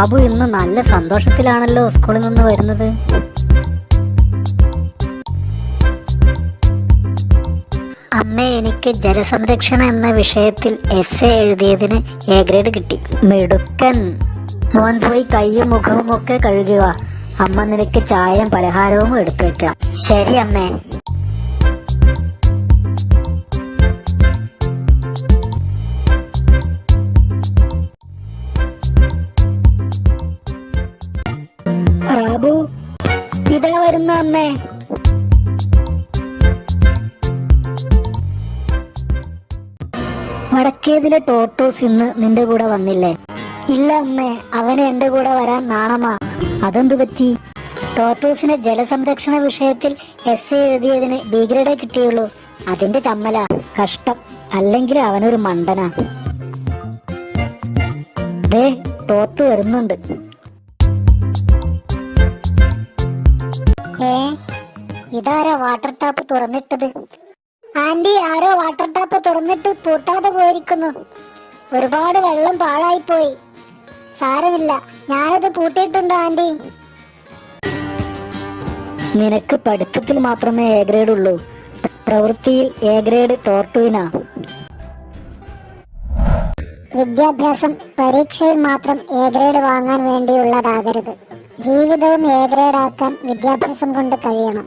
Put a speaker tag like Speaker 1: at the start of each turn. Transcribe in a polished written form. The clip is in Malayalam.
Speaker 1: ബാബു ഇന്ന് നല്ല സന്തോഷത്തിലാണല്ലോ സ്കൂളിൽ നിന്ന് വരുന്നത്. അമ്മേ, എനിക്ക് ജലസംരക്ഷണം എന്ന വിഷയത്തിൽ എസ്സേ എഴുതിയതിന് എ ഗ്രേഡ് കിട്ടി. മിടുക്കൻ. മോൻ പോയി കൈയും മുഖവും ഒക്കെ കഴുകുക. അമ്മ നിനക്ക് ചായയും പലഹാരവും എടുത്തു വെക്കാം. ശരി അമ്മേ. ബാബു, ഇതാ വരുന്ന അമ്മേ. വടക്കേതിലെ ടോട്ടോസ് ഇന്ന് നിന്റെ കൂടെ വന്നില്ലേ? ഇല്ല അമ്മേ, അവന് എന്റെ കൂടെ വരാൻ നാണമാ. അതെന്തു പറ്റി? ടോട്ടോസിന് ജലസംരക്ഷണ വിഷയത്തിൽ എസ്സേ എഴുതിയതിന് ബി ഗ്രേഡേ കിട്ടിയുള്ളൂ. അതിന്റെ ചമ്മല. കഷ്ടം. അല്ലെങ്കിൽ അവനൊരു മണ്ടനാ. ദേ, തോത്തു വരുന്നുണ്ട്. ഇതാരാ വാട്ടർ ടാപ്പ് തുറന്നിട്ടത്? ആന്റി, ആരോ വാട്ടർ ടാപ്പ് തുറന്നിട്ട് പൂട്ടാതെ പോയിരിക്കുന്നു. ഒരുപാട് വെള്ളം പാഴായിപ്പോയി. സാരമില്ല, ഞാനത് പൂട്ടിയിട്ടുണ്ട് ആന്റി. നിനക്ക് പഠിത്തത്തിൽ മാത്രമേ എ ഗ്രേഡ് ഉള്ളൂ. പ്രവൃത്തിയിൽ എ ഗ്രേഡ് ടോർട്ടുവിനാ. വിദ്യാഭ്യാസം പരീക്ഷയിൽ മാത്രം എ ഗ്രേഡ് വാങ്ങാൻ വേണ്ടിയുള്ളതാകരുത്. ജീവിതവും എ ഗ്രേഡ് ആക്കാൻ വിദ്യാഭ്യാസം കൊണ്ട് കഴിയണം.